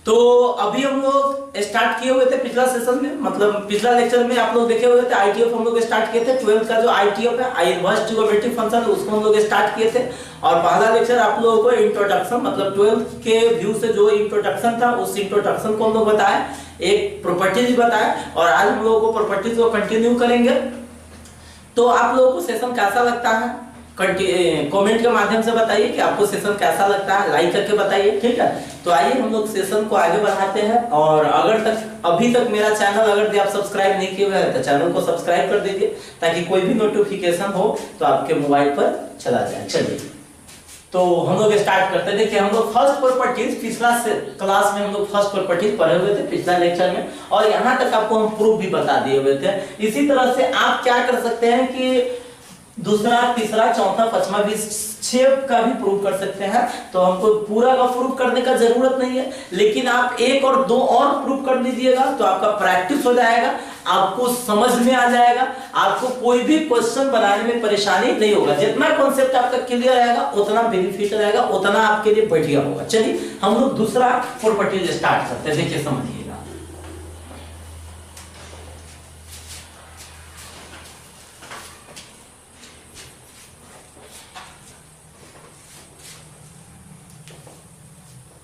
तो अभी हम लोग स्टार्ट किए हुए थे पिछला सेशन में, मतलब पिछला लेक्चर में आप लोग देखे हुए थे आईटीएफ हम लोग स्टार्ट किए थे। 12th का जो आईटीएफ है, इनवर्स ट्रिगोनोमेट्रिक फंक्शन, उसको हम लोग स्टार्ट किए थे। और पहला लेक्चर आप लोगों को इंट्रोडक्शन, मतलब 12th के व्यू से जो इंट्रोडक्शन था उस इंट्रोडक्शन को हम लोग बताया, एक प्रॉपर्टीज बताया। और आज हम लोगों को प्रॉपर्टीज को कंटिन्यू करेंगे। तो आप लोगों को सेशन कैसा लगता है कमेंट के माध्यम से बताइए कि आपको सेशन कैसा लगता है, लाइक करके बताइए, ठीक है। तो आइए हम लोग सेशन को आगे बढ़ाते हैं। और अभी तक मेरा चैनल अगर आप सब्सक्राइब नहीं किए हुए हैं तो चैनल को सब्सक्राइब कर दीजिए, ताकि कोई भी नोटिफिकेशन हो तो आपके मोबाइल पर चला जाए। चलिए तो हम लोग स्टार्ट करते हैं। देखिए हम लोग फर्स्ट प्रॉपर्टीज पिछला क्लास में हम लोग फर्स्ट प्रॉपर्टीज पढ़े हुए थे पिछला लेक्चर में, और यहाँ तक आपको हम प्रूफ भी बता दिए हुए थे। इसी तरह से आप क्या कर सकते हैं कि दूसरा, तीसरा, चौथा, पांचवा भी 6 का भी प्रूव कर सकते हैं। तो हमको पूरा का प्रूव करने का जरूरत नहीं है, लेकिन आप 1 और 2 और प्रूव कर लीजिएगा तो आपका प्रैक्टिस हो जाएगा, आपको समझ में आ जाएगा, आपको कोई भी क्वेश्चन बनाने में परेशानी नहीं होगा। जितना कॉन्सेप्ट आपका क्लियर रहेगा उतना बेनिफिट रहेगा, उतना आपके लिए बढ़िया होगा। चलिए हम लोग दूसरा प्रॉपर्टी स्टार्ट करते हैं। देखिए समझिएगा,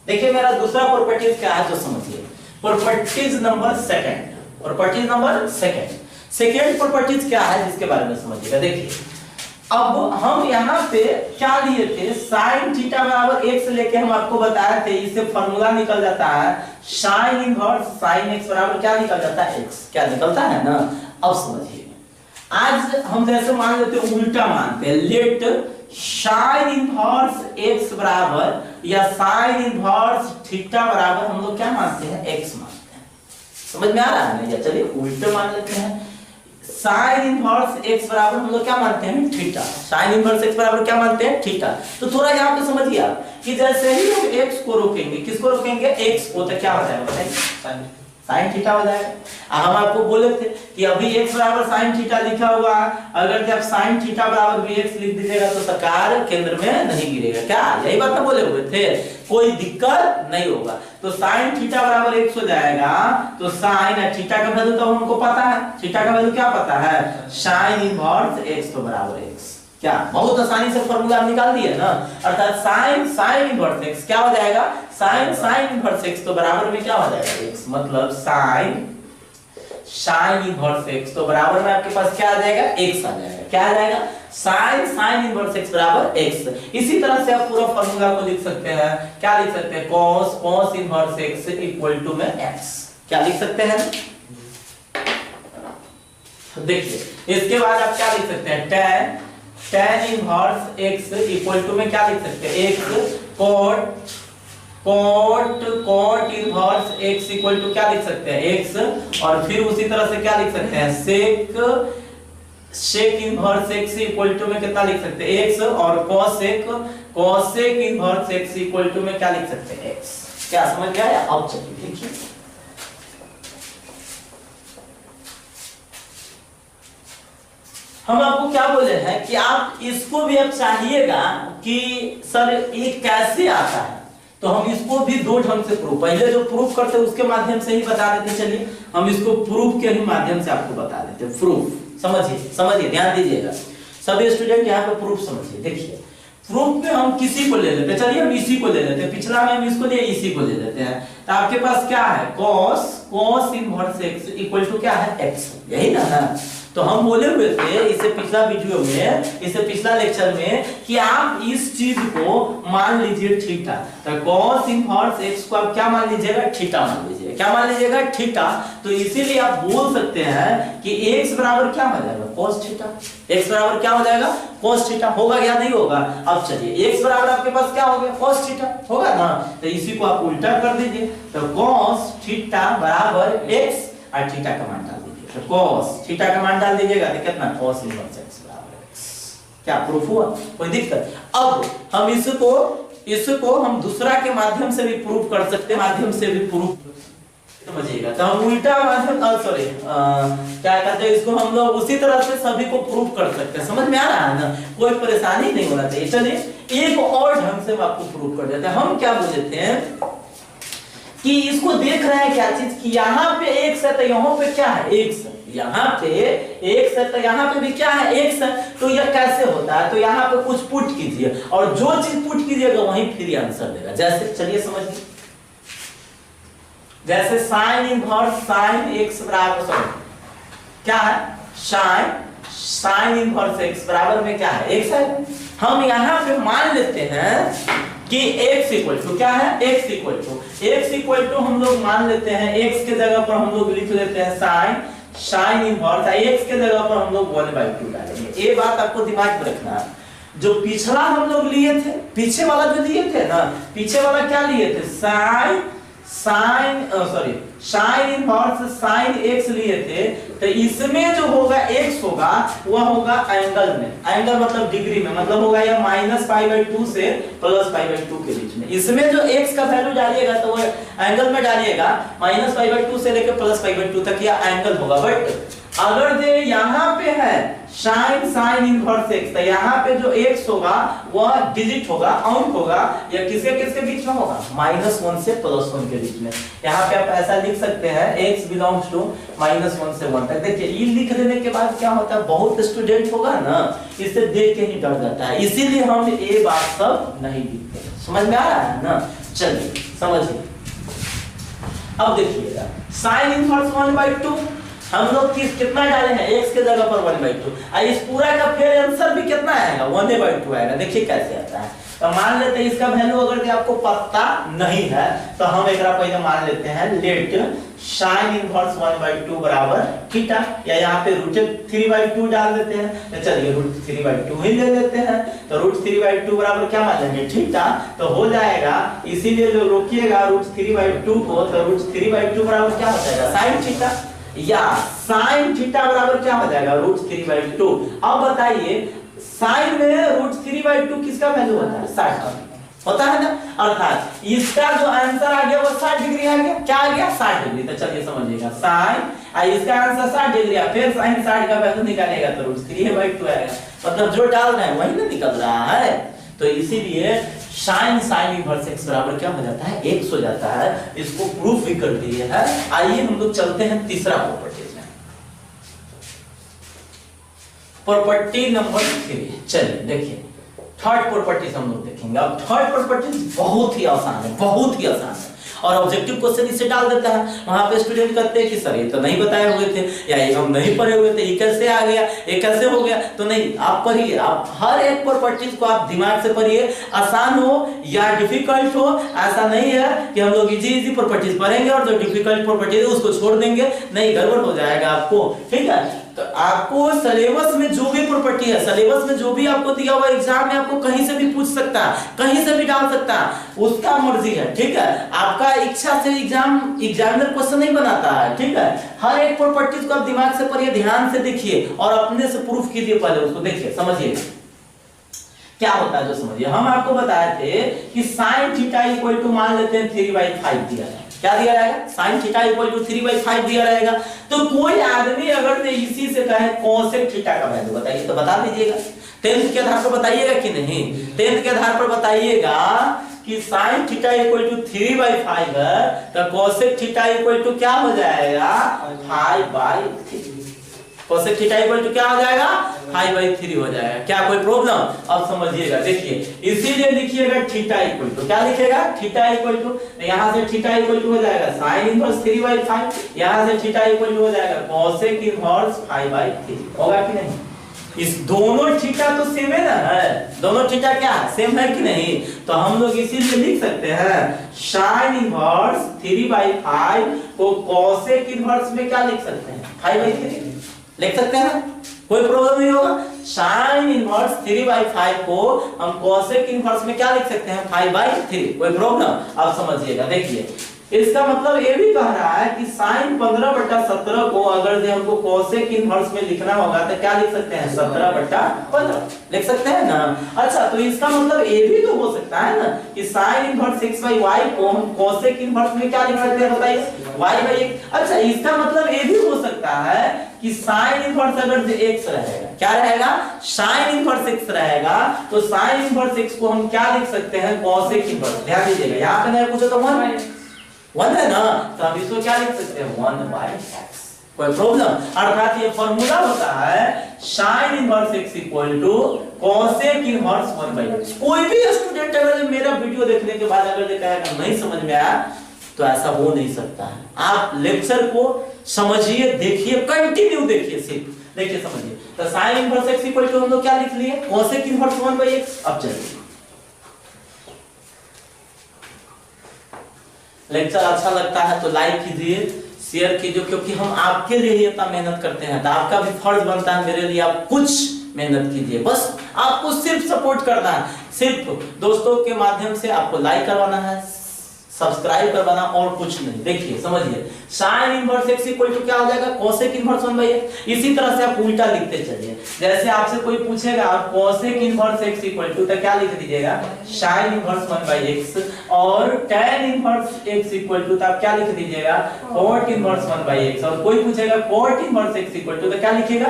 देखिए मेरा दूसरा प्रॉपर्टीज क्या है तो समझिए। Properties number second, properties number second properties क्या है जिसके बारे में समझिएगा। देखिए अब हम यहाँ पे क्या लिए थे, साइन थीटा बराबर x लेके हम आपको बताए थे, इससे फॉर्मूला निकल जाता है साइन इनवर्स साइन x बराबर क्या निकल जाता है, x क्या निकलता है ना। अब समझिए, आज हम जैसे मान लेते हैं उल्टा मानते हैं, लेट साइन इनवर्स x बराबर या साइन इनवर्स थीटा बराबर हम लोग क्या मानते हैं, x मानते हैं। समझ में आ रहा है ना। चलिए उल्टे मान लेते हैं, साइन इनवर्स x बराबर हम लोग क्या मानते हैं, थीटा। साइन इनवर्स x बराबर क्या मानते हैं, थीटा। तो थोड़ा यहाँ पे समझिए आप कि जैसे ही हम x को रोकेंगे, किसको रोकेंगे, x को, तो क्या हो जाएगा बताइए, साइन थीटा हो जाएगा। हम आपको बोले थे कि अभी x बराबर साइन थीटा लिखा हुआ है, अगर जब साइन थीटा बराबर bx लिख दीजिएगा तो सरकार केंद्र में नहीं गिरेगा, क्या यही बात ना बोले हुए थे, कोई दिक्कत नहीं होगा। तो साइन थीटा बराबर x हो जाएगा, तो साइन और थीटा का वैल्यू तो हमको पता है, थीटा का वैल्यू क्या पता है, साइन इनवर्स x तो बराबर x, क्या बहुत आसानी से फॉर्मूला निकाल दिए ना। अर्थात साइन इनवर्स x क्या हो जाएगा, साइन इनवर्स x तो बराबर में क्या हो जाएगा, x, मतलब साइन इनवर्स x तो बराबर में आपके पास क्या आ जाएगा, x आ जाएगा। क्या आ जाएगा, साइन इनवर्स x बराबर x। इसी तरह से आप पूरा फॉर्मूला को लिख सकते हैं, क्या लिख सकते हैं, cos inverse x equal to में x, क्या लिख सकते हैं। देखिए इसके बाद आप क्या लिख सकते हैं, tan inverse x equal to में क्या लिख सकते हैं, x cot inverse x equal to क्या लिख सकते हैं, x। और फिर उसी तरह से क्या लिख सकते हैं, sec inverse x equal to में कितना लिख सकते हैं, x। और cosec inverse x equal to में क्या लिख सकते हैं, x। क्या समझ में आया। अब चलिए देखिए, हम आपको क्या बोले हैं कि आप इसको भी अब चाहिएगा कि सर ये कैसे आता है, तो हम इसको भी 2 ढंग से प्रूफ, पहले जो प्रूफ करते हैं उसके माध्यम से ही बता देते। चलिए हम इसको प्रूफ के ही माध्यम से आपको बता देते हैं। प्रूफ समझिए ध्यान दीजिएगा सभी स्टूडेंट, यहाँ पे प्रूफ समझिए। देखिए प्रूफ में हम किसी को ले लेते हैं, चलिए हम इसी को ले लेते हैं, पिछला में हम इसको लिए इसी को ले लेते हैं। तो आपके पास क्या है, cos inverse x equal to क्या है, x, यही ना। तो हम बोले हुए थे इसे पिछला वीडियो में, इसे पिछला लेक्चर में, कि आप इस चीज को मान लीजिए थीटा। तो cos इनवर्स x को आप क्या मान लीजिएगा, थीटा मान लीजिएगा। क्या मान लीजिएगा, थीटा। तो इसीलिए आप बोल सकते हैं कि x बराबर क्या हो जाएगा, cos थीटा। x बराबर क्या हो जाएगा, cos थीटा। होगा या नहीं होगा। अब चलिए x बराबर आपके पास क्या हो गया, cos थीटा होगा ना। तो इसी को आप उल्टा कर दीजिए, तो cos थीटा बराबर x और थीटा का मान डाल दीजिए। तो cos थीटा का मान डाल दीजिएगा तो कितना, cos इनवर्स x बराबर x। क्या प्रूफ हुआ, कोई दिक्कत। अब हम इसको हम दूसरा के माध्यम से भी प्रूफ कर सकते हैं, माध्यम से भी प्रूफ समझिएगा। तो हम उल्टा माध्यम क्या कहते हैं इसको, हम लोग उसी तरह से सभी को प्रूफ कर सकते हैं। समझ में आ रहा है ना, कोई परेशानी नहीं होना चाहिए। चलिए एक और ढंग से हम आपको प्रूफ कर देते हैं। हम क्या बोलते हैं कि इसको देख रहे हैं क्या चीज कि यहाँ पे x है तो यहाँ पे क्या है x, यहाँ पे x है तो यहाँ पे भी क्या है x है, तो यह कैसे होता है, तो यहाँ पे कुछ पुट कीजिए और जो चीज पुट कीजिएगा वहीं फिर आंसर देगा। जैसे चलिए समझिए, जैसे साइन इनवर्स साइन x बराबर क्या है, साइन इनवर्स x बराबर में क्या है x है। हम यहाँ पे मान लेते हैं कि x इक्वल टू क्या है, x इक्वल टू हम लोग मान लेते हैं x के जगह पर हम लोग लिख लेते हैं साइन इनवर्स x के जगह पर हम लोग 1/2 डालेंगे। ये बात आपको दिमाग में रखना है। जो पिछला हम लोग लिए थे, पीछे वाला जो लिए थे ना, पीछे वाला क्या लिए थे, साइन इनवर्स साइन x लिए थे, तो इसमें जो होगा x होगा वह होगा एंगल में, एंगल मतलब डिग्री में, मतलब होगा यह -π/2 से +π/2 के बीच में। इसमें जो x का वैल्यू डालिएगा तो वो एंगल में डालिएगा, -π/2 से लेकर +π/2 तक यह एंगल होगा। बट अगर जे यहाँ पे है साइन इनवर्स x, तो यहाँ पे जो x होगा वह डिजिट होगा, अंक होगा, या किसके किसके बीच में होगा, -1 से +1 के बीच में। यहाँ पे आप ऐसा लिख सकते हैं x बिलोंग्स टू -1 से 1 तक। देखिए ये लिख देने के बाद क्या होता है, बहुत स्टूडेंट होगा ना, इसे देख के ही डर जाता है, इसीलिए हम ये बात सब नहीं लिखते। समझ में आ रहा है ना, चलिए समझिए। अब देखिएगा साइन इनवर्स 1/2 हम लोग कितना डाले हैं, x के जगह पर 1/2, इस पूरा का फिर आंसर भी कितना आएगा, 1/2 आएगा। देखिए कैसे आता है, तो मान लेते हैं इसका वैल्यू अगर आपको पता नहीं है तो हम एक पहले मान लेते हैं लेट साइन इनवर्स 1/2 बराबर थीटा, या यहाँ पे √3/2 डाल देते हैं, तो चलिए √3/2 ही ले लेते हैं। तो √3/2 बराबर क्या मान लेंगे, थीटा, तो हो जाएगा। इसीलिए जो रोकिएगा √3/2 को, तो √3/2 बराबर क्या हो जाएगा, साइन थीटा, या साइन थीटा बराबर क्या हो जाएगा, √3/2। अब बताइए साइन में √3/2 किसका वैल्यू होता है, 60 होता है ना, अर्थात इसका जो आंसर आ गया वो 60 डिग्री आ गया। क्या आ गया, 60 डिग्री। तो चलिए समझिएगा, साइन इसका आंसर 60 डिग्री है, फिर साइन 60 का वैल्यू निकालेगा तो √3/2 आएगा, मतलब जो डाल रहे हैं वही ना निकल रहा है। तो इसीलिए साइन इनवर्स x बराबर क्या हो जाता है, x हो जाता है। इसको प्रूफ भी कर दिए है। आइए हम लोग चलते हैं तीसरा प्रॉपर्टी में, प्रॉपर्टी नंबर 3। चलिए देखिए थर्ड प्रॉपर्टी हम लोग देखेंगे। अब थर्ड प्रॉपर्टी बहुत ही आसान है, बहुत ही आसान है, और ऑब्जेक्टिव क्वेश्चन इसे डाल देता है। वहां पे स्टूडेंट कहते हैं कि सर ये तो नहीं बताए हुए थे, या ये हम नहीं पढ़े हुए थे, ये कैसे आ गया, ये कैसे हो गया। तो नहीं, आप पढ़िए, आप हर एक प्रॉपर्टीज को आप दिमाग से पढ़िए, आसान हो या डिफिकल्ट हो, ऐसा नहीं है कि हम लोग इजी प्रॉपर्टीज पढ़ेंगे और जो डिफिकल्ट प्रॉपर्टीज है उसको छोड़ देंगे, नहीं, गड़बड़ हो जाएगा आपको, ठीक है। तो आपको सिलेबस में जो भी प्रॉपर्टी है, सिलेबस में जो भी आपको दिया हुआ एग्जाम में आपको कहीं से भी पूछ सकता है, कहीं से भी डाल सकता है, उसका मर्जी है, ठीक है। आपका इच्छा से एग्जामिनर क्वेश्चन नहीं बनाता है, ठीक है। हर एक प्रॉपर्टीज को आप दिमाग से पढ़िए, ध्यान से देखिए और अपने से प्रूफ कीजिए, पहले उसको देखिए, समझिए क्या होता है, जो समझिए। हम आपको बताए थे कि sin थीटा इक्वल टू मान लेते हैं 3/5 दिया है। क्या दिया रहेगा, sin थीटा इक्वल टू 3/5 दिया रहेगा। तो कोई आदमी अगर इसी से कहे cosec थीटा का वैल्यू बताइए, तो बता दीजिएगा। 10th के आधार पर बताइएगा कि नहीं, 10th के आधार पर बताइएगा कि sin थीटा इक्वल टू 3/5 है, तो cosec थीटा इक्वल टू क्या हो जाएगा, 5/3। cosec थीटा इक्वल टू क्या हो जाएगा, 5/3 हो जाएगा। क्या कोई प्रॉब्लम, अब समझिएगा, देखिए इसीलिए लिखिएगा थीटा इक्वल टू, क्या लिखेगा, थीटा इक्वल टू, यहां से थीटा इक्वल टू हो जाएगा sin इनवर्स 3/5, यहां से थीटा इक्वल टू हो जाएगा cosec इनवर्स 5/3, होगा कि नहीं। इस दोनों थीटा तो सेम है ना, दोनों थीटा क्या सेम है कि नहीं। तो हम लोग इसीलिए लिख सकते हैं sin इनवर्स 3/5 को cosec इनवर्स में क्या लिख सकते हैं, 5/3 लिख सकते हैं ना, कोई प्रॉब्लम नहीं होगा। sin इनवर्स 3/5 को हम cosec इनवर्स में क्या लिख सकते हैं, 5/3, कोई प्रॉब्लम। अब समझिएगा, देखिए इसका मतलब ये भी कह रहा है कि sin 15/17 को अगर जो हमको cosec इनवर्स में लिखना होगा तो क्या लिख सकते हैं, 17/15 लिख सकते हैं ना। अच्छा, तो इसका मतलब ये भी तो हो सकता है ना कि sin इनवर्स x/y को हम cosec इनवर्स में क्या लिख सकते हैं, बताइए, y/x। अच्छा, इसका मतलब ये भी हो सकता है कि sin इनवर्स अगर जो x रहेगा, क्या रहेगा, sin इनवर्स x रहेगा, तो sin इनवर्स x को हम क्या लिख सकते हैं, cosec इनवर्स। ध्यान दीजिएगा, यहाँ पे नहीं पूछो तो 1, 1 है ना, तो हम इसको क्या लिख सकते हैं 1/x। कोई प्रॉब्लम? अर्थात ये फॉर्मूला होता है sin inverse x equal to cosec inverse 1/x। कोई भी स्टूडेंट अगर मेरा वीडियो देखने के बाद अगर कहेगा नहीं समझ में आया, तो ऐसा हो नहीं सकता है। आप लेक्चर को समझिए, देखिए, कंटिन्यू देखिए, सिर्फ देखिए समझिए। तो sin inverse x equal to हम लोग क्या लिख लिए cosec इनवर्स 1/x। अब चलिए लेक्चर अच्छा लगता है तो लाइक कीजिए, शेयर कीजिए, क्योंकि हम आपके लिए ही इतना मेहनत करते हैं, तो आपका भी फर्ज बनता है मेरे लिए आप कुछ मेहनत कीजिए। बस आपको सिर्फ सपोर्ट करना है, सिर्फ दोस्तों के माध्यम से आपको लाइक करवाना है, सब्सक्राइब करवाना, और कुछ नहीं। देखिए समझिए, sin inverse x equal to क्या हो जाएगा cosec इनवर्स 1/x। इसी तरह से आप उल्टा लिखते चलिए। जैसे आपसे कोई पूछेगा आप cosec inverse x equal to, तो क्या लिख दीजिएगा sin इनवर्स 1/x, और tan inverse x equal to, तो आप क्या लिख दीजिएगा cot इनवर्स 1/x, और कोई पूछेगा cot inverse x equal to, तो क्या लिखिएगा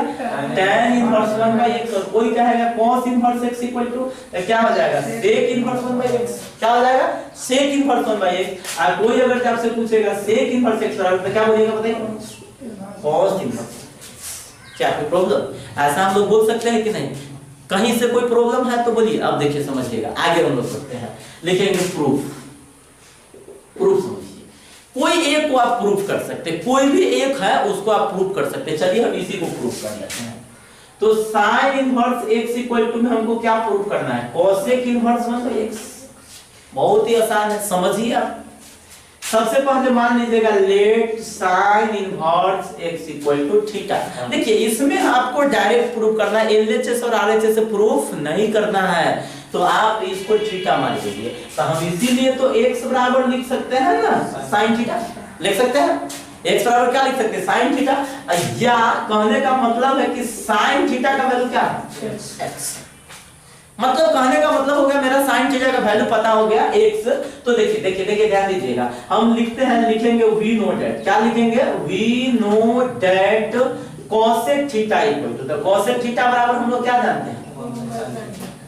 tan इनवर्स 1/x, और कोई कहेगा cos inverse x equal to, तो क्या हो जाएगा sec इनवर्स 1/x। क्या हो जाएगा sec इनवर्स 1/x। और कोई अगर आपसे पूछेगा sec इनवर्स x बराबर, तो क्या बोलिएगा बताइए cos इनवर्स। क्या कोई प्रॉब्लम? ऐसा हम लोग बोल सकते हैं कि नहीं? कहीं से कोई प्रॉब्लम है तो बोलिए। अब देखिए समझिएगा, आगे हम लोग करते हैं, लिखेंगे प्रूफ समझिए। कोई एक को आप प्रूफ कर सकते हैं, कोई भी एक है उसको आप प्रूफ कर सकते हैं। चलिए हम इसी को प्रूफ कर लेते हैं। तो sin inverse x equal to में हमको क्या प्रूफ करना है cosec इनवर्स 1/x। बहुत ही आसान है, समझिए आप। सबसे पहले मान लीजिएगा let sin inverse x equal to theta. देखिए इसमें आपको डायरेक्ट प्रूफ करना है, LHS और RHS से प्रूफ नहीं करना है, तो आप इसको थीटा मान लीजिए। तो हम इसीलिए तो x बराबर लिख सकते हैं ना sin थीटा, लिख सकते हैं x बराबर क्या लिख सकते हैं sin थीटा। या कहने का मतलब है कि sin थीटा का वैल्यू क्या है x। मतलब कहने का मतलब हो गया मेरा sin थीटा का वैल्यू पता हो गया x। तो देखिए ध्यान दीजिएगा, हम लिखते हैं, लिखेंगे वी नो दैट, क्या लिखेंगे we know that cosec theta equal to, तो cosec थीटा बराबर हम लोग क्या जानते हैं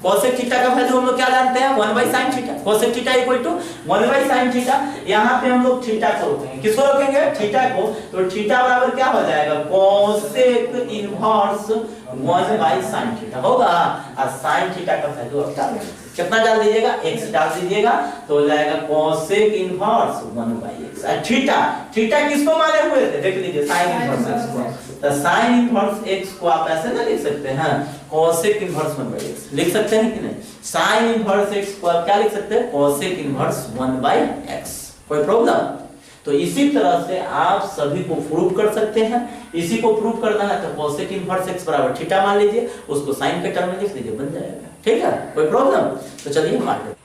cosec थीटा का वैल्यू हम लोग क्या जानते हैं 1/sin theta. cosec theta equal to 1/sin theta. यहाँ पे हम लोग थीटा को रोकेंगे, किसको रोकेंगे थीटा को, तो थीटा बराबर क्या हो जाएगा cosec इनवर्स 1/sin थीटा होगा। और sin थीटा का वैल्यू अब कितना डाल दीजिएगा x डाल दीजिएगा, तो हो जाएगा cosec इनवर्स 1/x। थीटा किसको माने हुए थे देख लीजिए sin इनवर्स x को, तो sin इनवर्स x को आप ऐसे ना लिख सकते हैं cosec इनवर्स 1/x, लिख सकते हैं कि नहीं। sin इनवर्स x को आप क्या लिख सकते हैं cosec इनवर्स 1/x। कोई प्रॉब्लम? तो इसी तरह से आप सभी को प्रूव कर सकते हैं। इसी को प्रूव करना है तो cosec इनवर्स x बराबर थीटा मान लीजिए, उसको sin के टर्म में लिख लीजिए, बन जाएगा। ठीक है, कोई प्रॉब्लम? तो चलिए हम आगे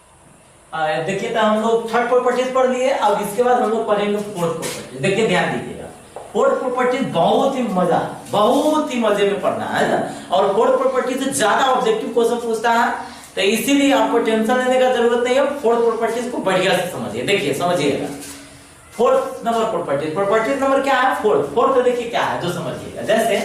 देखिए। तो हम लोग थर्ड प्रॉपर्टीज पढ़ लिए, अब इसके बाद हम लोग पढ़ेंगे फोर्थ प्रॉपर्टी। देखिए ध्यान दीजिएगा, फोर्थ प्रॉपर्टी बहुत ही मजे में पढ़ना है ना, और फोर्थ प्रॉपर्टी से ज्यादा ऑब्जेक्टिव क्वेश्चन पूछता है, तो इसीलिए आपको टेंशन लेने का जरूरत नहीं है। फोर्थ प्रॉपर्टीज को बढ़िया से समझिए। देखिए समझिएगा, फोर्थ नंबर प्रॉपर्टी नंबर क्या है फोर्थ देखिए क्या है जो समझिएगा। जैसे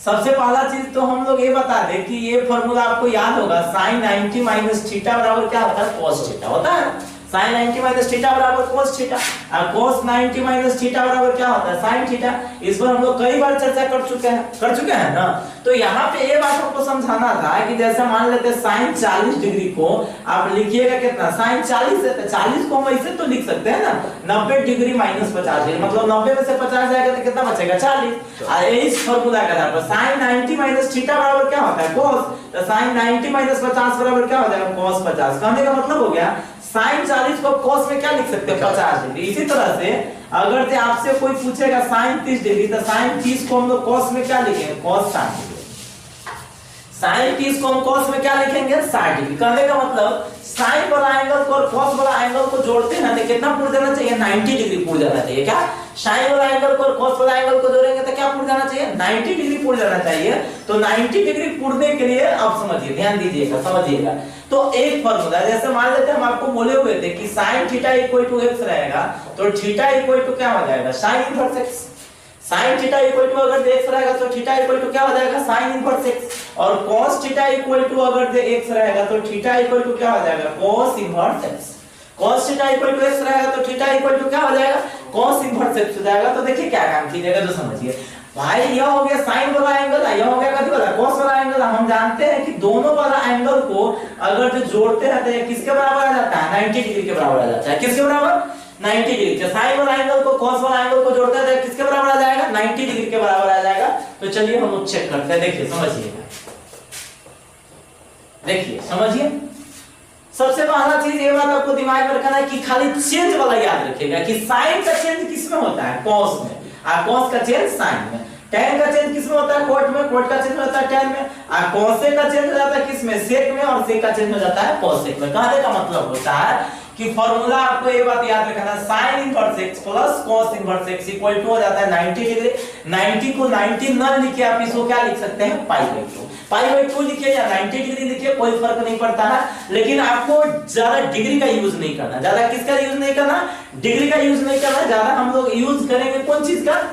सबसे पहला चीज तो हम लोग ये बता दें कि ये फार्मूला आपको याद होगा sin 90 माइनस थीटा बराबर क्या होता है cos थीटा होता है। sin 90 माइनस थीटा बराबर cos थीटा, और cos 90 माइनस थीटा बराबर क्या होता है sin थीटा। इस पर हम लोग कई बार चर्चा कर चुके हैं ना। तो यहाँ पे ये बात आपको समझाना था कि जैसे मान लेते हैं sin 40 डिग्री को आप लिखिएगा कितना sin 40 है, तो 40 को हम ऐसे तो लिख सकते हैं ना 90 डिग्री माइनस 50 डिग्री, मतलब 90 में से 50 जाएगा तो कितना बचेगा 40। और इस फार्मूला के आधार पर sin 90 माइनस थीटा बराबर क्या होता है cos, तो sin 90 माइनस 50 बराबर क्या हो जाएगा cos 50। कहने का मतलब हो गया sin 40 को cos में क्या लिख सकते हैं 50 डिग्री। इसी तरह से अगर से आपसे कोई पूछेगा sin 30 डिग्री, तो sin 30 को हम लोग cos में क्या लिखेंगे cos 60 डिग्री। sin 30 को हम cos में क्या लिखेंगे 60 डिग्री। कहने का मतलब sin वाला एंगल को और cos वाला एंगल को जोड़ते हैं तो कितना पुर जाना चाहिए 90 डिग्री पुर जाना चाहिए। क्या sin वाला एंगल को और cos वाला एंगल को जोड़ेंगे तो क्या पुर जाना चाहिए 90 डिग्री पुर जाना चाहिए। तो 90 डिग्री पुरने के लिए अब समझिए, ध्यान दीजिएगा, समझिएगा। तो एक फार्मूला जैसे मान लेते हैं हम आपको बोले हुए थे कि sin theta equal to x रहेगा, तो थीटा इक्वल टू क्या हो जाएगा sin inverse x। sin theta equal to अगर x रहेगा तो थीटा इक्वल टू क्या हो जाएगा sin इनवर्स x, और cos थीटा इक्वल टू अगर x रहेगा तो थीटा इक्वल टू क्या हो जाएगा cos inverse x। cos theta equal to x रहेगा तो थीटा इक्वल टू क्या हो जाएगा cos इनवर्स x हो जाएगा। तो देखिए क्या काम कीजिएगा तो समझिए भाई, यह हो गया साइन वाला एंगल, यह हो गया कथी वाला cos वाला एंगल। हम जानते हैं कि दोनों वाला एंगल को अगर जो जोड़ते रहते हैं किसके बराबर आ जाता है 90 डिग्री के बराबर आ जाता है। किसके बराबर 90 डिग्री। तो साइन वाला एंगल को cos वाला एंगल को जोड़ते हैं किसके बराबर आ जाएगा 90 डिग्री के बराबर आ जाएगा। तो चलिए हम लोग चेक करते हैं, देखिए समझिएगा, देखिए समझिए। सबसे पहला चीज ये बात आपको दिमाग में रखना है कि खाली चेंज वाला याद रखिएगा कि साइन का चेंज किसमें होता है cos में, और cos का चेंज साइन में। tan का चेंज किसमें होता है cot में, cot का चेंज होता है tan में, और cos का चेंज हो जाता है किसमें sec में, और sec का चेंज हो जाता है cosec में। कहने का मतलब होता है कि फॉर्मूला आपको ये बात याद रखना है sin inverse x plus cos inverse x equal to हो जाता है 90 डिग्री। 90 को 90 न लिखे आप इसको क्या लिख सकते हैं पाई बाई 2। पाई बाई 2 लिखिए या 90 डिग्री लिखिए, कोई फर्क नहीं पड़ता है, लेकिन आपको ज्यादा डिग्री का यूज नहीं करना। ज्यादा किसका यूज नहीं करना, डिग्री का यूज नहीं करना। ज्यादा हम लोग यूज करेंगे कौन चीज का,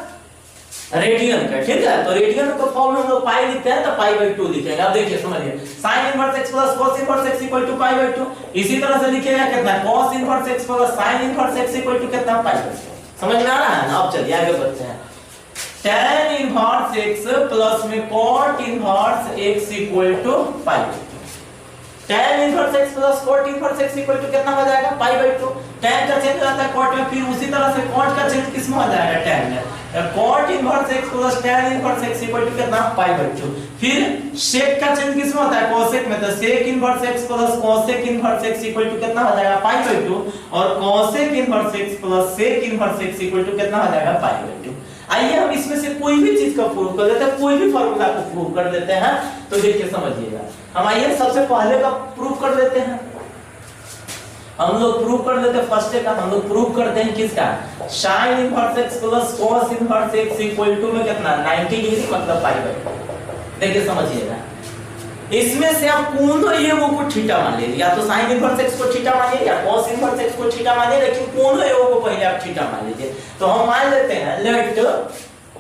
रेडियन का, ठीक है। तो रेडियन को फॉर्म में हम लोग पाई लिखते हैं तो पाई बाई 2 लिखेंगे। अब देखिए समझिए sin inverse x plus cos inverse x equal to pi by 2। इसी तरह से लिखिएगा कितना cos inverse x plus sin inverse x equal to कितना पाई बाई 2। समझ में आ रहा है ना। अब चलिए आगे बढ़ते हैं। tan इनवर्स x प्लस में cot inverse x equal to pi by 2। tan inverse x plus cot inverse x equal to कितना हो जाएगा पाई बाई 2। tan का चेंज हो जाता है cot में, फिर उसी तरह से cot का चेंज किसमें हो जाएगा tan में। cot inverse x plus tan inverse x equal to कितना पाई बाई 2। फिर sec का चेंज किसमें होता है cosec में, तो sec inverse x plus cosec inverse x equal to कितना हो जाएगा पाई बाई 2, और cosec inverse x plus sec inverse x equal to कितना हो जाएगा पाई बाई 2। आइए हम इसमें से कोई भी चीज का प्रूव कर देते हैं, कोई भी फार्मूला को प्रूव कर देते हैं। तो देखिए समझिएगा, हम आइए सबसे पहले का प्रूव कर देते हैं। हम लोग प्रूव कर लेते हैं फर्स्ट का, हम लोग प्रूव करते हैं किसका sin inverse x plus cos inverse x equal to में कितना 90 डिग्री मतलब पाई बाई 2। देखिए समझिएगा, इसमें से आप कौन ये वो को थीटा मान लीजिए, या तो sin इनवर्स x को थीटा मानिए या cos इनवर्स x को थीटा मानिए, लेकिन कौन ये वो को पहले आप थीटा मान लीजिए। तो हम मान लेते हैं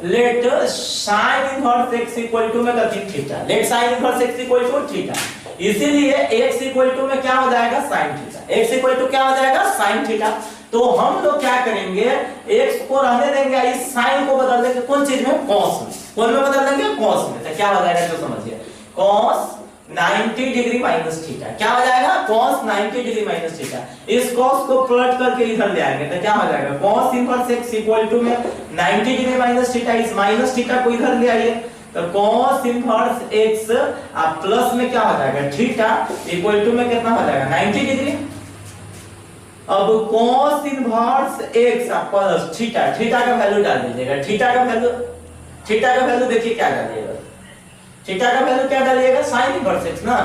let sin inverse x equal to में कितना theta, let sin inverse x equal to theta. इसीलिए x इक्वल टू में क्या हो जाएगा sin theta, x equal to क्या हो जाएगा sin थीटा। तो हम लोग क्या करेंगे, x को रहने देंगे, इस sin को बदल देंगे कौन चीज में cos में, कौन में बदल देंगे cos में। तो क्या हो जाएगा तो समझिए cos 90 डिग्री माइनस थीटा, क्या हो जाएगा cos 90 डिग्री माइनस थीटा। इस cos को प्लट करके इधर ले आएंगे तो क्या हो जाएगा cos inverse x equal to में 90 डिग्री माइनस थीटा, इस माइनस थीटा को इधर ले आइए तो cos इनवर्स x अब प्लस में क्या हो जाएगा थीटा इक्वल टू में कितना हो जाएगा 90 डिग्री। अब cos inverse x plus theta, theta का वैल्यू डाल दीजिएगा, थीटा का वैल्यू देखिए क्या डालिएगा, थीटा का वैल्यू क्या डालिएगा sin इनवर्स x ना,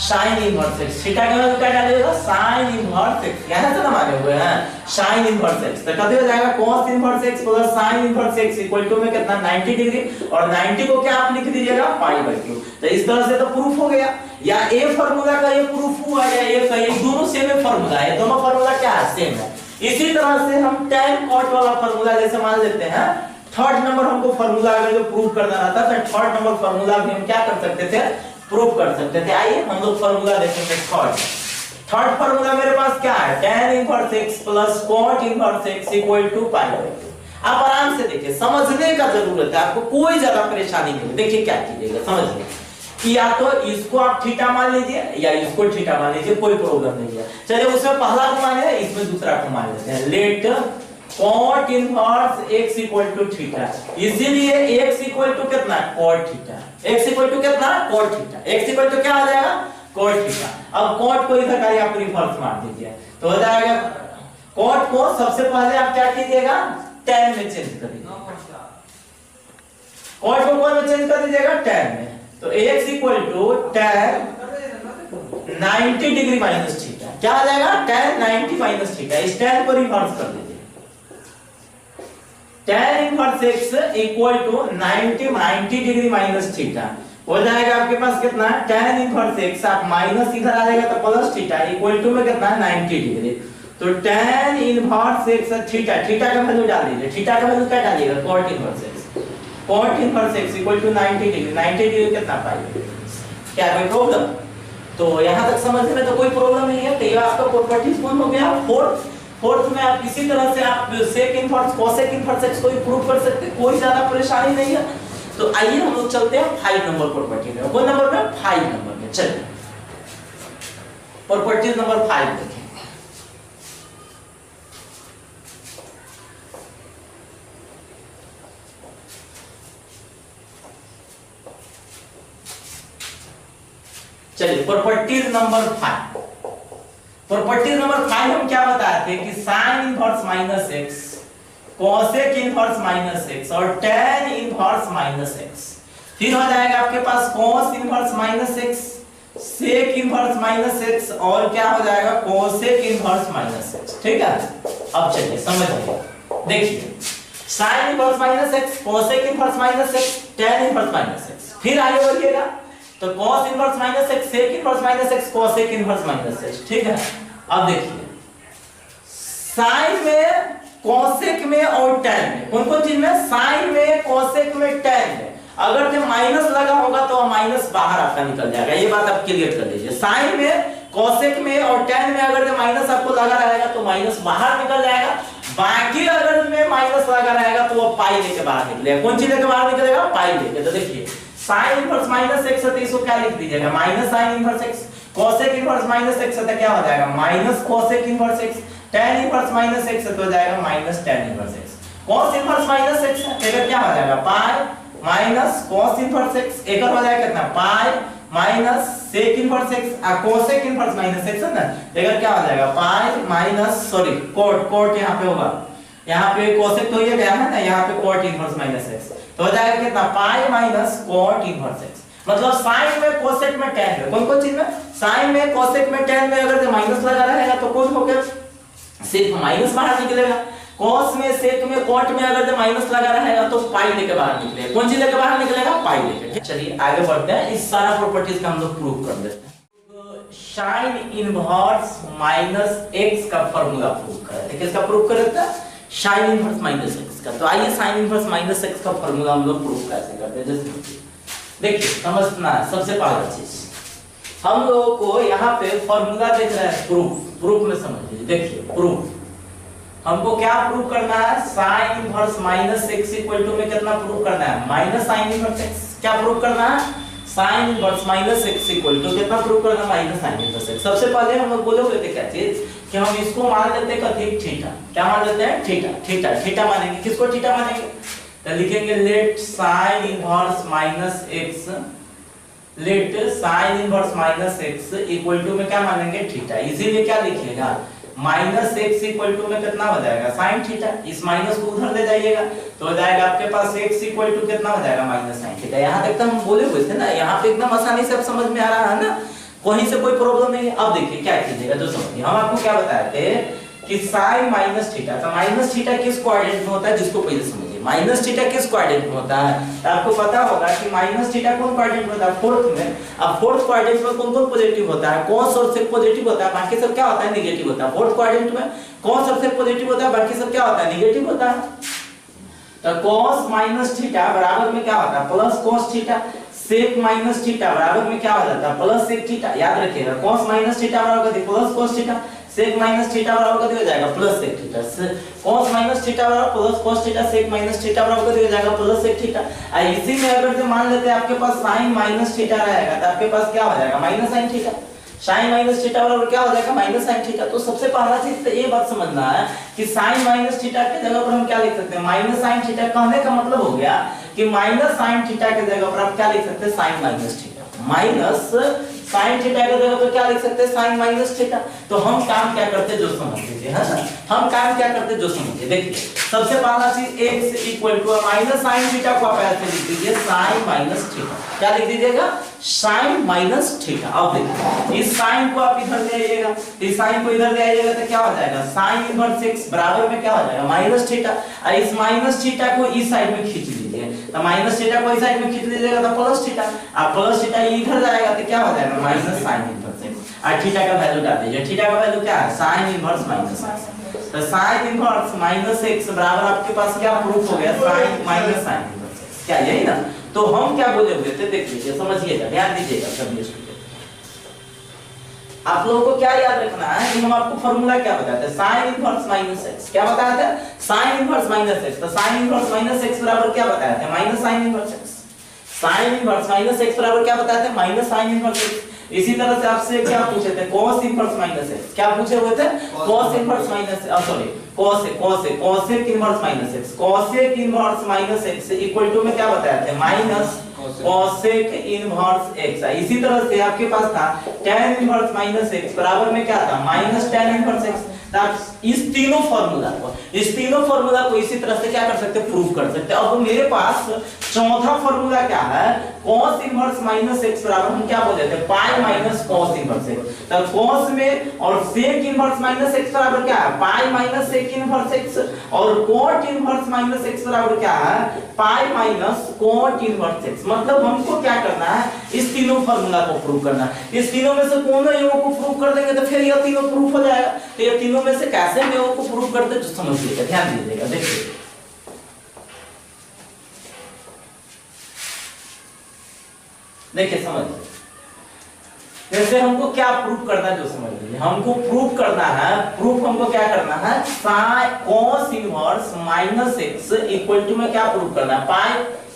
sin इनवर्स x। थीटा का वैल्यू क्या डालिएगा sin इनवर्स x, यहां से हमारे हुए हैं sin इनवर्स x। तो कितना हो जाएगा cos inverse x plus sin inverse x equal to में कितना 90 डिग्री, और 90 को क्या आप लिख दीजिएगा पाई बाई 2। तो इस तरह से तो प्रूफ हो गया, या ए फार्मूला का ये प्रूफ हुआ, या ये का ये दोनों सेम है फार्मूला है, दोनों फार्मूला क्या है सेम है। इसी तरह से हम tan cot वाला फार्मूला जैसे मान लेते हैं, थर्ड नंबर हमको फार्मूला अगर जो प्रूव करना रहता तो थर्ड नंबर फार्मूला भी हम क्या कर सकते थे प्रूव कर सकते थे। आइए हम लोग फार्मूला देखेंगे थर्ड फार्मूला मेरे पास क्या है tan inverse x plus cot inverse x equal to pi by 2। आप आराम से देखिए, समझने का जरूरत है, आपको कोई ज्यादा परेशानी नहीं। देखिए क्या कीजिएगा समझिए कि या तो इसको आप थीटा मान लीजिए या इसको थीटा मान लीजिए, कोई प्रॉब्लम नहीं है। चलिए उसमें पहला को मान लिया, इसमें दूसरा को मान लेते हैं। Let cot inverse x equal to theta, इसीलिए x इक्वल टू कितना cot theta, x equal to कितना cot theta, x equal to क्या आ जाएगा cot थीटा। अब cot को इधर का आप रिवर्स मार दीजिए तो हो जाएगा cot को सबसे पहले आप क्या कीजिएगा tan में चेंज कर दीजिए, cot को कौन में चेंज कर दीजिएगा tan में। तो x equal to tan 90 degree minus theta, क्या आ जाएगा tan 90 माइनस थीटा। इस tan को रिवर्स कर दीजिए, tan inverse x equal to 90 degree minus theta हो जाएगा आपके पास कितना tan इनवर्स x, आप माइनस इधर आ जाएगा तो प्लस थीटा इक्वल टू में कितना 90 डिग्री। तो tan inverse x theta, theta का वैल्यू डाल दीजिए, थीटा का वैल्यू क्या डालिएगा cot inverse x, cot inverse x equal to 90 degree, 90 degree कितना पाई, क्या कोई प्रॉब्लम। तो यहाँ तक समझने में तो कोई प्रॉब्लम नहीं है। तो ये आपका प्रॉपर्टीज कौन हो गया, फोर्थ में आप इसी तरह से आप sec inverse cosec inverse x को भी प्रूव कर सकते हैं, कोई ज्यादा परेशानी नहीं है। तो आइए हम लोग चलते हैं 5 नंबर प्रॉपर्टी में। कौन नंबर में, 5 नंबर में। चलिए प्रॉपर्टीज नंबर 5 देखें। चलिए प्रॉपर्टीज नंबर 5। प्रॉपर्टीज नंबर 5 हम क्या बताते हैं कि sine inverse minus x, cosec inverse minus x और tan इनवर्स माइनस एक्स। फिर हो जाएगा आपके पास cos inverse minus x, sec inverse minus x और क्या हो जाएगा कोसेक इनवर्स माइनस एक्स। ठीक है, अब चलिए समझिए। देखिए sine inverse minus x, cosec inverse minus x, tan inverse minus x. फिर आगे बढ़िएगा तो cos inverse minus x, sec inverse minus x, cosec inverse minus x. ठीक है, अब देखिए साइन में, कोसेक में और tan में, कौन कौन चीज में, साइन में, कोसेक में, tan में अगर जब माइनस लगा होगा तो माइनस बाहर आपका निकल जाएगा। ये बात आप क्लियर कर लीजिए। साइन में, कोसेक में और tan में अगर जब माइनस आपको लगा रहेगा तो माइनस बाहर निकल जाएगा। बाकी अगर में माइनस लगा रहेगा तो वो पाई लेके बाहर निकलेगा। कौन चीज लेके बाहर निकलेगा, पाई लेके। तो देखिए साइन इनवर्स माइनस एक्स है तो इसको क्या लिख दीजिएगा, minus sine inverse x. Cosec inverse minus x है तो क्या हो जाएगा, minus cosec inverse x. tan inverse minus x है तो हो जाएगा minus tan inverse x. cos inverse minus x है तो क्या हो जाएगा, pi minus cos inverse x. एक और हो जाएगा कितना, pi minus sec inverse x. Cosec inverse minus x है ना, देखिए क्या हो जाएगा, पाई माइनस सॉरी कोट यहाँ पे होगा, यहाँ पे कोसेक तो ये गया है ना, यहाँ पे कोट इनवर्स माइनस एक्स तो हो जाएगा कितना, pi minus cot inverse x. मतलब साइन में, कोसेक में, tan में, कौन कौन चीज में, साइन में, कोसेक में, tan में अगर माइनस लगा रहेगा तो कौन हो गया, सिर्फ माइनस बाहर निकलेगा। cos में, सेक में, cot में अगर जब माइनस लगा रहेगा तो पाई लेके बाहर निकलेगा। कौन सी लेके बाहर निकलेगा, पाई लेके। चलिए आगे बढ़ते हैं, इस सारा प्रॉपर्टीज का हम लोग प्रूव कर देते हैं। साइन इनवर्स माइनस एक्स का फार्मूला प्रूव करें। देखिए इसका प्रूव कर देते हैं, साइन इनवर्स माइनस एक्स का। तो आइए साइन इनवर्स माइनस एक्स का फार्मूला हम लोग प्रूव कैसे करते हैं। जैसे देखिए समझना है, सबसे पहला चीज हम लोगों को यहाँ पे फार्मूला देख रहे हैं, प्रूफ में समझ लीजिए। देखिए प्रूफ हमको क्या प्रूव करना है, sine inverse minus x equal to में कितना प्रूव करना है, माइनस साइन इनवर्स एक्स। क्या प्रूव करना है, sine inverse minus x equal to कितना प्रूव करना है, माइनस साइन इनवर्स एक्स। सबसे पहले हम लोग बोले हुए थे क्या चीज कि हम इसको मान लेते हैं कथी, थीटा। क्या मान लेते हैं, थीटा मानेंगे। किसको थीटा मानेंगे, तो लिखेंगे let sine inverse minus x, let sine inverse minus x equal to में क्या मानेंगे, थीटा। इसीलिए क्या लिखिएगा, माइनस एक्स इक्वल टू में कितना हो जाएगा, साइन थीटा। इस माइनस को उधर ले जाइएगा तो हो जाएगा आपके पास एक्स इक्वल टू कितना हो जाएगा, माइनस साइन थीटा। यहाँ तक तो हम बोले हुए थे ना, यहाँ पे एकदम आसानी से अब समझ में आ रहा है ना, कहीं से कोई प्रॉब्लम नहीं है। अब देखिए क्या कीजिएगा, जो समझिए हम आपको क्या बताए थे कि साइन माइनस थीटा, तो माइनस थीटा किस क्वाड्रेंट में होता है, जिसको पहले समझिए। माइनस थीटा किस क्वाड्रेंट में होता है, तो आपको पता होगा कि माइनस थीटा कौन क्वाड्रेंट में होता है, फोर्थ में। अब फोर्थ क्वाड्रेंट में कौन कौन पॉजिटिव होता है, cos और sec पॉजिटिव होता है, बाकी सब क्या होता है, नेगेटिव होता है। फोर्थ क्वाड्रेंट में cos और sec पॉजिटिव होता है, बाकी सब क्या होता है, नेगेटिव होता है। तो cos माइनस थीटा बराबर में क्या होता है, plus cos theta. sec minus theta बराबर में क्या हो जाता है, प्लस sec थीटा। याद रखिएगा cos माइनस थीटा बराबर plus cos theta, sec minus theta बराबर हो जाएगा plus sec theta. cos minus theta बराबर plus cos theta, sec minus theta बराबर हो जाएगा प्लस sec थीटा। इसी में अगर जो मान लेते हैं आपके पास sin माइनस थीटा रहेगा तो आपके पास क्या हो जाएगा, minus sin theta. sin minus theta बराबर क्या हो जाएगा, माइनस sin थीटा। तो सबसे पहला चीज तो ये बात समझना है कि sin माइनस थीटा की जगह पर हम क्या लिख सकते हैं, माइनस sin थीटा। कहने का मतलब हो गया कि माइनस sin थीटा की जगह पर आप क्या लिख सकते हैं, sin minus theta. Minus sin theta की जगह पर क्या लिख सकते हैं, sin माइनस थीटा। तो हम काम क्या करते हैं, जो समझ लीजिए, है ना, हम काम क्या करते हैं, जो समझिए। देखिए सबसे पहला चीज x equal to minus sin theta को आप ऐसे लिख दीजिए, sin माइनस थीटा। क्या लिख दीजिएगा, sin माइनस थीटा। अब देखिए इस sin को आप इधर ले आइएगा, इस sin को इधर ले आइएगा तो क्या हो जाएगा, sin इनवर्स x बराबर में क्या हो जाएगा, माइनस थीटा। और इस माइनस थीटा को इस साइड में खींच लीजिए, तो माइनस थीटा को इस साइड में खींच लीजिएगा तो प्लस थीटा। अब प्लस थीटा इधर जाएगा तो क्या हो जाएगा, माइनस sin इनवर्स x। और थीटा का वैल्यू डाल दीजिए, थीटा का वैल्यू क्या है, sin इनवर्स माइनस x। तो sin इनवर्स माइनस x बराबर आपके पास क्या प्रूफ हो गया, sin minus sin inverse x। क्या यही ना। तो हम क्या बोले हुए थे, देख लीजिए, समझिएगा, ध्यान दीजिएगा सभी स्टूडेंट। आप लोगों को क्या याद रखना है कि हम आपको फॉर्मूला क्या बताते हैं, sin इनवर्स माइनस x। क्या बताया था, sin इनवर्स माइनस x। तो sin इनवर्स माइनस x बराबर क्या बताया था, minus sin inverse x। sin inverse minus x बराबर क्या बताया था, माइनस sin इनवर्स x। इसी तरह से आपसे क्या पूछे थे, cos इनवर्स माइनस x। क्या पूछे हुए थे, cos inverse minus sorry cosec inverse minus x। cosec inverse minus x equal to में क्या बताया था, माइनस cosec इनवर्स x। इसी तरह से आपके पास था tan इनवर्स माइनस x बराबर में क्या था, माइनस tan इनवर्स x। इस तीनों फार्मूला को इसी तरह से क्या कर सकते हैं, प्रूव कर सकते हैं। अब मेरे पास चौथा फार्मूला क्या है, cos इनवर्स माइनस x बराबर हम क्या बोल देते हैं, पाई माइनस cos इनवर्स x। तो cos में और sec इनवर्स माइनस x बराबर क्या है, pi minus sec inverse x। और cot इनवर्स माइनस x बराबर क्या है, pi minus cot inverse x। मतलब हमको क्या करना है, इस तीनों फार्मूला को प्रूव करना है। इस तीनों में से कौन है को प्रूव कर देंगे तो फिर ये तीनों प्रूफ हो जाएगा। तो ये तीनों में से कैसे हम को प्रूव करते हैं तो समझिएगा, ध्यान दीजिएगा। देखिए समझिए, जैसे हमको क्या प्रूफ करना है जो समझ लीजिए। हमको प्रूफ करना है, हमको क्या करना है, cos inverse minus x equal to में क्या प्रूफ करना है, pi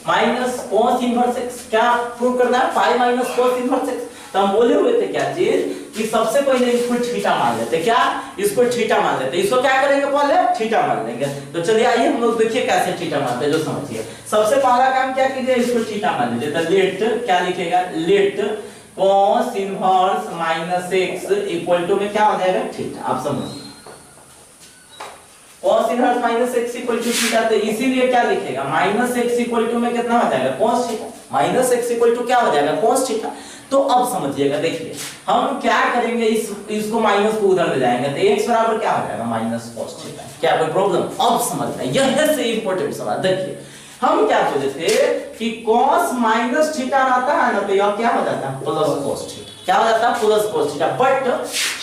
minus cos inverse x। क्या प्रूफ करना है, pi minus cos inverse x। तो हम बोले हुए थे क्या चीज कि सबसे पहले इसको थीटा मान लेते। क्या, इसको थीटा मान लेते। इसको क्या करेंगे, पहले थीटा मान लेंगे। तो चलिए आइए हम लोग देखिए कैसे थीटा मानते हैं जो समझिए। सबसे पहला काम क्या कीजिए, इसको थीटा मान लीजिए। तो लेट क्या लिखेगा, let cos inverse minus x equal to में क्या हो जाएगा, थीटा। आप समझिए cos inverse minus x equal to theta. तो इसीलिए क्या लिखेगा, माइनस x इक्वल टू में कितना हो जाएगा, cos theta. Minus x equal to क्या हो जाएगा, cos थीटा। तो अब समझिएगा, देखिए हम क्या करेंगे, इसको माइनस को उधर ले जाएंगे तो x बराबर क्या हो जाएगा, माइनस cos थीटा। क्या कोई प्रॉब्लम, अब समझना यह से इंपॉर्टेंट सवाल। देखिए हम क्या बोले थे कि cos माइनस थीटा आता है ना, तो यह क्या हो जाता है, प्लस cos थीटा। क्या हो जाता है, plus cos theta. But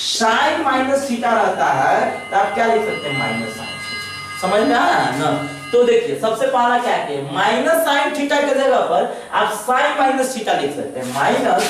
sin minus theta रहता है तो आप क्या लिख सकते हैं, माइनस sin थीटा। समझ में आया ना। तो देखिए सबसे पहला क्या है, माइनस sin थीटा के जगह पर आप sin माइनस थीटा लिख सकते हैं। माइनस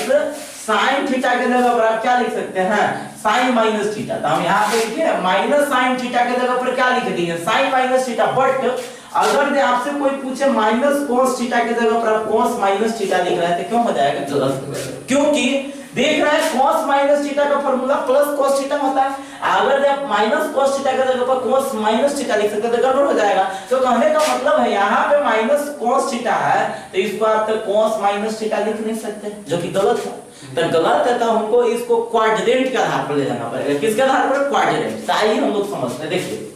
sin थीटा के जगह पर आप क्या लिख सकते हैं, sin माइनस थीटा। तो हम यहाँ पे लिखिए माइनस sin थीटा के जगह पर क्या लिख देंगे, sin माइनस थीटा। बट अगर आपसे कोई पूछे माइनस cos थीटा के जगह पर आप cos माइनस थीटा लिख रहे हैं तो क्यों हो जाएगा गलत, क्योंकि देख रहे हैं cos माइनस थीटा का फार्मूला प्लस cos थीटा होता है। अगर आप माइनस cos थीटा के जगह पर cos माइनस थीटा लिख सकते हैं तो गड़बड़ हो जाएगा। तो कहने का मतलब है यहाँ पे माइनस cos थीटा है तो इसको आप तो cos माइनस थीटा लिख नहीं सकते, जो कि गलत है। तो गलत है तो हमको इसको क्वाड्रेंट के आधार पर ले जाना पड़ेगा। किसके आधार पर, क्वाड्रेंट। तो आइए हम लोग समझते हैं। देखिए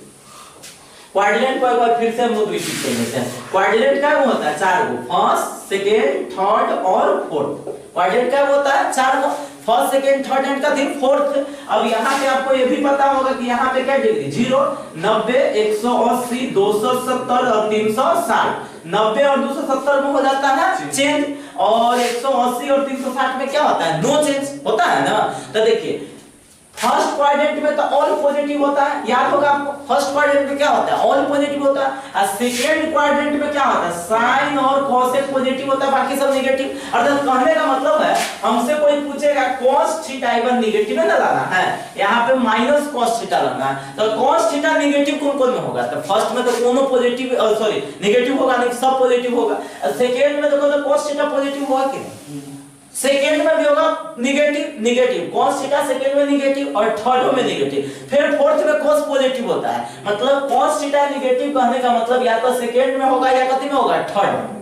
क्वाड्रेंट को एक बार फिर से हम लोग रिपीट कर लेते हैं। क्वाड्रेंट क्या होता है, चार गो, फर्स्ट सेकेंड थर्ड और फोर्थ। क्वाड्रेंट क्या होता है, चार गो, फर्स्ट सेकेंड थर्ड एंड का दिन फोर्थ। अब यहाँ पे आपको ये भी पता होगा कि यहाँ पे क्या डिग्री, 0, 90, 180, 270 और 360। 90 और 270 में हो जाता है चेंज, और 180 और 360 में क्या होता है, नो चेंज होता है ना। तो देखिए फर्स्ट क्वाड्रेंट में तो ऑल पॉजिटिव होता है, याद होगा आपको। फर्स्ट क्वाड्रेंट में क्या होता है, ऑल पॉजिटिव होता है। और सेकंड क्वाड्रेंट में क्या होता है, साइन और कोसेक पॉजिटिव होता है, बाकी सब नेगेटिव। अर्थात कहने का मतलब है हमसे कोई पूछेगा cos थीटा इवन नेगेटिव में ना लाना है, यहाँ पे माइनस cos थीटा लाना है। तो cos थीटा नेगेटिव कौन-कौन में होगा, तो फर्स्ट में तो कोनो पॉजिटिव सॉरी नेगेटिव होगा नहीं, सब पॉजिटिव होगा। सेकंड में देखो तो cos थीटा पॉजिटिव होगा कि नहीं, सेकेंड में भी होगा नेगेटिव cos थीटा सेकेंड में नेगेटिव और थर्ड में नेगेटिव। फिर फोर्थ में cos पॉजिटिव होता है। मतलब cos थीटा नेगेटिव कहने का मतलब या तो सेकेंड में होगा या कथी में होगा, थर्ड में।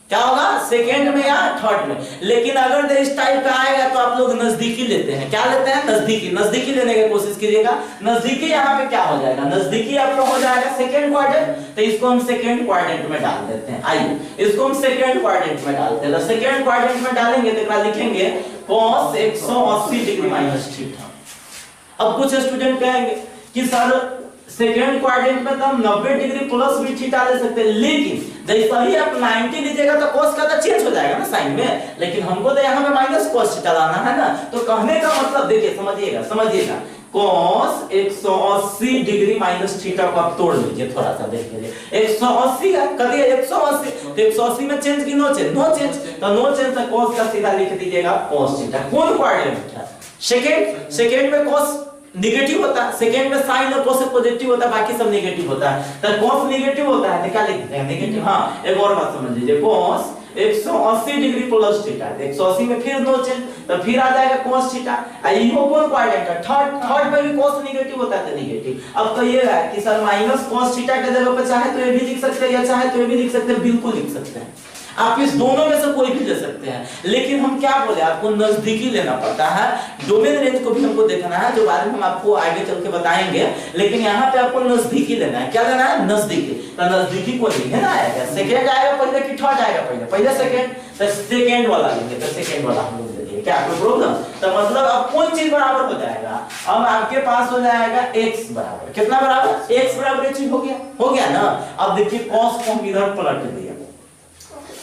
क्या होगा, सेकेंड में या थर्ड में। लेकिन अगर इस टाइप का आएगा तो आप लोग नजदीकी लेते हैं। क्या लेते हैं, नजदीकी लेने की कोशिश कीजिएगा। नजदीकी यहाँ पे क्या हो जाएगा, नजदीकी आपका हो जाएगा सेकेंड क्वाड्रेंट। तो इसको हम सेकेंड क्वाड्रेंट में डाल देते हैं। आइए इसको हम सेकेंड क्वाड्रेंट में डालते हैं। तो सेकेंड क्वाड्रेंट में डालेंगे तो लिखेंगे cos 180 डिग्री माइनस थीटा। अब कुछ स्टूडेंट कहेंगे कि सर सेकेंड क्वाड्रेंट में तो हम 90 डिग्री प्लस भी थीटा ले सकते हैं, लेकिन जैसे ही आप 90 लीजिएगा तो cos का तो चेंज हो जाएगा ना साइन में, लेकिन हमको तो यहाँ पे माइनस cos थीटा लाना है ना। तो कहने का मतलब देखिए समझिएगा cos 180 डिग्री माइनस थीटा को आप तोड़ लीजिए, थोड़ा सा देख लीजिए। 180 है, कभी 180 तो 180 में चेंज की नो चेंज, तो नो चेंज तो cos का सीधा लिख दीजिएगा cos थीटा। कौन क्वाड्रेंट है, सेकेंड में cos नेगेटिव होता है, सेकेंड में साइन और cos पॉजिटिव होता है, बाकी सब नेगेटिव होता है। तो cos नेगेटिव होता है तो क्या लिखते हैं नेगेटिव। हाँ एक और बात समझ लीजिए, cos 180 डिग्री प्लस थीटा, 180 में फिर नो चेंज, तो फिर आ जाएगा cos थीटा। इहो कौन क्वाड्रेंट है, थर्ड में भी cos नेगेटिव होता है तो नेगेटिव। अब तो ये है कि सर माइनस cos थीटा के जगह पर चाहे तो ये भी लिख सकते हैं या चाहे तो ये भी लिख सकते हैं, बिल्कुल लिख सकते हैं आप, इस दोनों में से कोई भी ले सकते हैं। लेकिन हम क्या बोले, आपको नजदीकी लेना पड़ता है, डोमेन रेंज को भी हमको देखना है, जो बाद में हम आपको आगे चल के बताएंगे। लेकिन यहाँ पे आपको नजदीकी लेना है, क्या लेना है नजदीकी। तो नजदीकी को लिखे ना आएगा, सेकेंड आएगा पहले कि थर्ड आएगा पहले सेकेंड, तो सेकेंड वाला लेंगे, तो सेकेंड वाला हम लोग लेंगे। क्या कोई प्रॉब्लम? तो मतलब अब कौन चीज बराबर हो जाएगा, अब आपके पास हो जाएगा x बराबर, कितना बराबर, x बराबर ये चीज हो गया ना। अब देखिए cos को हम इधर पलट दिया,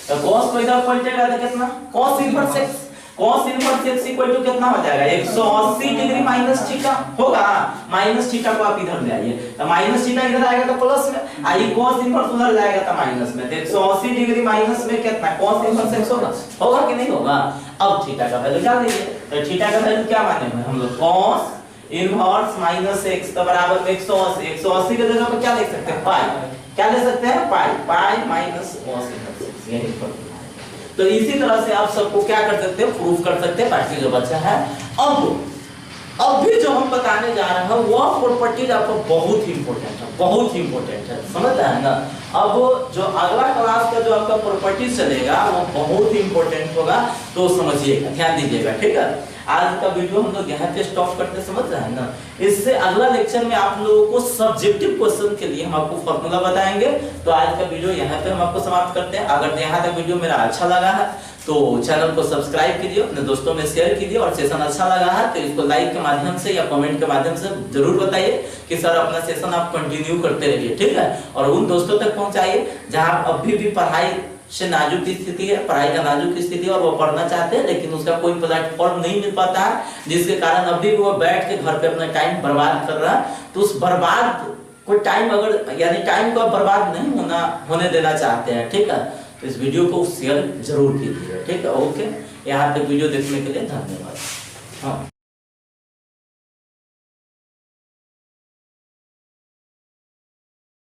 तो cos को इधर पलटेगा तो कितना, cos inverse x, cos inverse x equal to कितना हो जाएगा 180 डिग्री माइनस थीटा होगा। माइनस थीटा को आप इधर ले आइए, तो माइनस थीटा इधर आएगा तो प्लस में, आई cos इनवर्स उधर जाएगा तो माइनस में, तो 180 डिग्री माइनस में कितना cos इनवर्स x होगा कि नहीं होगा। अब थीटा का वैल्यू क्या देंगे, तो थीटा का वैल्यू क्या मानेंगे हम लोग, cos इनवर्स माइनस x तो बराबर 180, 180 के जगह पर क्या लिख सकते हैं पाई, क्या ले सकते हैं पाई माइनस cos इनवर्स x। तो इसी तरह से आप सबको क्या कर सकते हैं, प्रूफ कर सकते हैं, बाकी जो बचा है। अब भी जो हम बताने जा रहे हैं वो प्रॉपर्टीज आपको बहुत ही इंपॉर्टेंट है, बहुत ही इंपॉर्टेंट है, समझ रहे हैं ना। अब जो अगला क्लास का जो आपका प्रॉपर्टीज चलेगा वो बहुत ही इंपॉर्टेंट होगा, तो समझिएगा, ध्यान दीजिएगा, ठीक है। आज का वीडियो हम लोग यहाँ पे स्टॉप करते, समझ रहे हैं ना। इससे अगला लेक्चर में आप लोगों को सब्जेक्टिव क्वेश्चन के लिए हम आपको फॉर्मूला बताएंगे। तो आज का वीडियो यहाँ पे हम आपको समाप्त करते हैं। अगर यहाँ तक वीडियो मेरा अच्छा लगा है तो चैनल को सब्सक्राइब कीजिए, अपने दोस्तों में शेयर कीजिए, और सेशन अच्छा लगा है तो इसको लाइक के माध्यम से या कमेंट के माध्यम से जरूर बताइए कि सर अपना सेशन आप कंटिन्यू करते रहिए, ठीक है। और उन दोस्तों तक पहुंचाइए जहां अभी भी पढ़ाई से नाजुक स्थिति है, पढ़ाई का नाजुक स्थिति है और वो पढ़ना चाहते हैं लेकिन उसका कोई प्लेटफॉर्म नहीं मिल पाता है, जिसके कारण अभी वो बैठ के घर पे अपना टाइम बर्बाद कर रहा है। तो उस बर्बाद कोई टाइम अगर यानी टाइम को बर्बाद नहीं होने देना चाहते हैं, ठीक है, तो इस वीडियो को शेयर जरूर कीजिए, ठीक है। ओके, यहाँ तक वीडियो देखने के लिए धन्यवाद। हाँ।